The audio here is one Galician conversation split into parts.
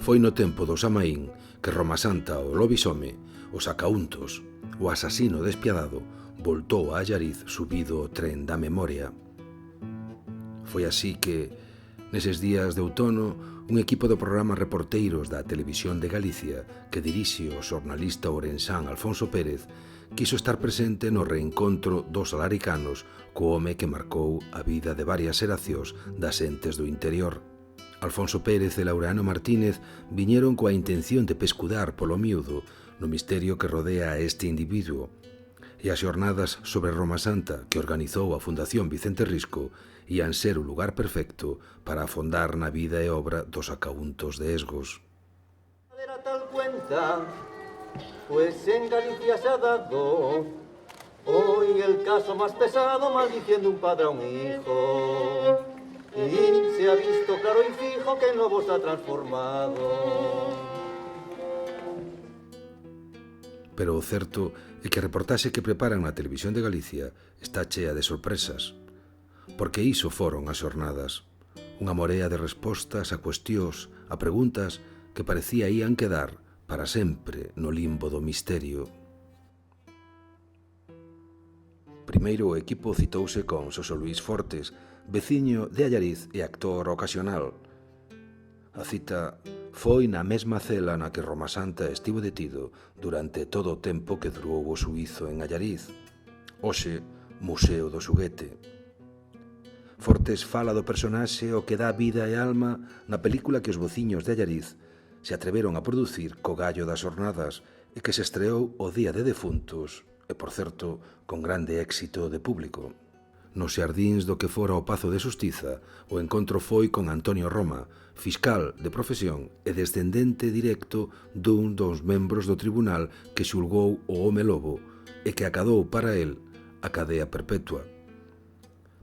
Foi no tempo do Samaín que Roma Santa, o lobisome, o sacauntos, o asasino despiadado, voltou a Allariz subido o tren da memoria. Foi así que, neses días de outono, un equipo do programa Reporteiros da Televisión de Galicia, que dirixe o xornalista ourensán Alfonso Pérez, quiso estar presente no reencontro dos alaricanos co home que marcou a vida de varias xeracións das entes do interior. Alfonso Pérez e Laureano Martínez viñeron coa intención de pescudar polo miúdo no misterio que rodea a este individuo, e as xornadas sobre Roma Santa que organizou a Fundación Vicente Risco ían ser o lugar perfecto para afondar na vida e obra dos sacauntos de Esgos. Era tal cuenta, pues en Galicia se ha dado hoy el caso más pesado, maldiciendo un padre a un hijo. Y se ha visto claro y fijo que el lobo se ha transformado. Pero o certo é que a reportaxe que preparan na Televisión de Galicia está chea de sorpresas, porque iso foron as xornadas, unha morea de respostas a cuestións, a preguntas que parecía ían quedar para sempre no limbo do misterio. Primeiro o equipo citouse con Xosé Luís Fortes, veciño de Allariz e actor ocasional. A cita foi na mesma cela na que Roma Santa estivo detido durante todo o tempo que durou o suízo en Allariz, hoxe Museo do Xuguete. Fortes fala do personaxe o que dá vida e alma na película que os veciños de Allariz se atreveron a producir co gallo das xornadas e que se estreou o Día de Defuntos e, por certo, con grande éxito de público. Nos xardíns do que fora o Pazo de Xustiza, o encontro foi con Antonio Roma, fiscal de profesión e descendente directo dun dos membros do tribunal que xulgou o home lobo e que acadou para el a cadea perpetua.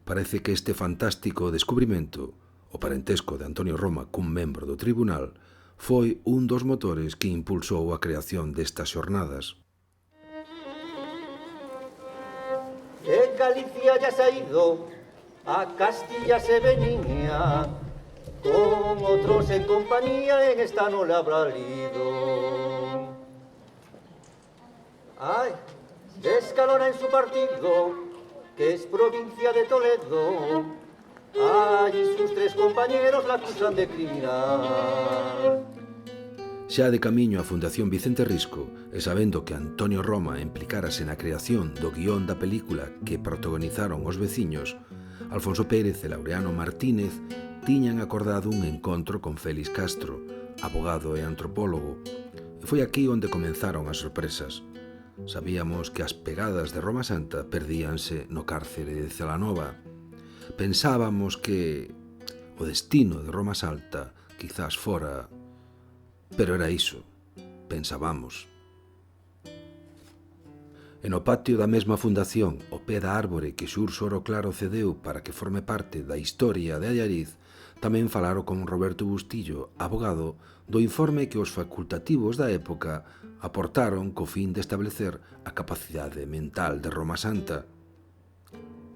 Parece que este fantástico descubrimento, o parentesco de Antonio Roma cun membro do tribunal, foi un dos motores que impulsou a creación destas xornadas. En Galicia ya se ha ido, a Castilla se venía, con otros en compañía, en esta no le habrá lido. Ay, Escalona en su partido, que es provincia de Toledo, allí sus tres compañeros la acusan de criminal. Xa de camiño á Fundación Vicente Risco e sabendo que Antonio Roma implicárase na creación do guión da película que protagonizaron os veciños, Alfonso Pérez e Laureano Martínez tiñan acordado un encontro con Félix Castro, abogado e antropólogo, e foi aquí onde comenzaron as sorpresas. Sabíamos que as pegadas de Roma Santa perdíanse no cárcere de Celanova. Pensábamos que o destino de Roma Santa quizás fora... Pero era iso, pensábamos. E no patio da mesma fundación, o pé da árbore que Xurxo Oroclaro cedeu para que forme parte da historia de Allariz, tamén falaron con Roberto Bustillo, abogado, do informe que os facultativos da época aportaron co fin de establecer a capacidade mental de Roma Santa.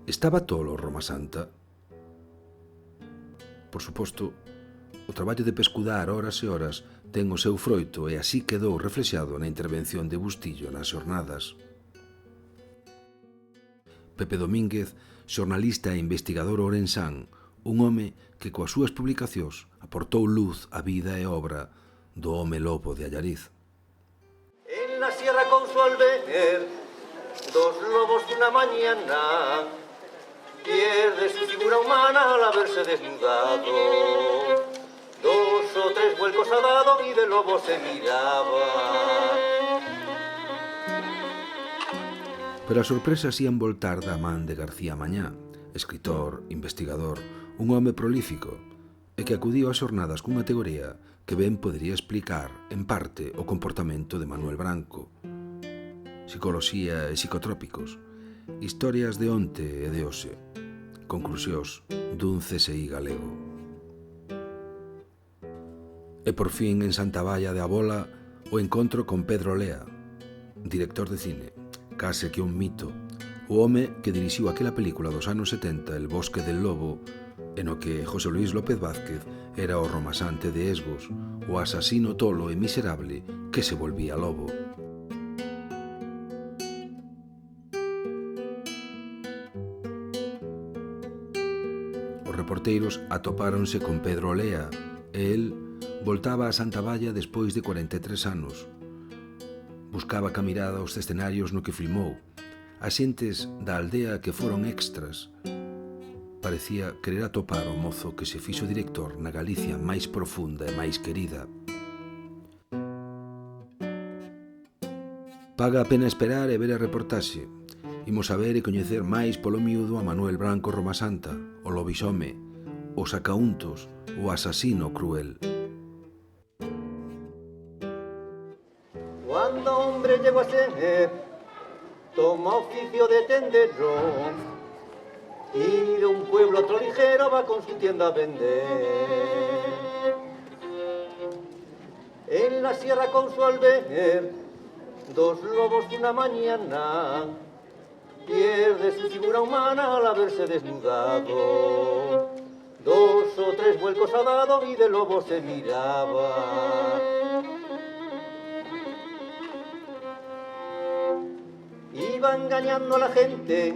Estaba tolo Roma Santa? Por suposto, o traballo de pescudar horas e horas ten o seu froito e así quedou reflexado na intervención de Bustillo nas xornadas. Pepe Domínguez, xornalista e investigador ourensán, un home que coas súas publicacións aportou luz á vida e obra do home lobo de Allariz. En la sierra con su albener, dos lobos una mañana, pierde su figura humana al haberse desnudado. Dos o tres vuelcos ha dado y del lobo se miraba. Pero as sorpresas ían voltar da man de García Mañá, escritor, investigador, un home prolífico, e que acudiu ás xornadas cunha teoría que ben podería explicar, en parte, o comportamento de Manuel Branco. Psicoloxía e psicotrópicos, historias de onte e de hoxe, conclusións dun CSI galego. E por fin en Santa Baia de Abola o encontro con Pedro Lea, director de cine, case que un mito, o home que dirixiu aquela película dos anos 70, El bosque del lobo, e no que José Luis López Vázquez Era o Romasante de Esbos, o asasino tolo e miserable que se volvía lobo. Os reporteiros atopáronse con Pedro Olea e el voltaba a Santa Valla despois de 43 anos. Buscaba ca mirada os escenarios no que filmou, as xentes da aldea que foron extras. Parecía querer atopar o mozo que se fixo director na Galicia máis profunda e máis querida. Paga a pena esperar e ver a reportaxe. Imos a ver e coñecer máis polo miúdo a Manuel Branco Romasanta, o lobixome, o sacauntos, o asasino cruel. Cuando hombre llegó a ser, toma oficio de tendero, y de un pueblo a otro ligero va con su tienda a vender. En la sierra con su alber, dos lobos una mañana, pierde su figura humana al haberse desnudado. 2 o 3 vuelcos ha dado y de lobo se miraba. Iba engañando a la gente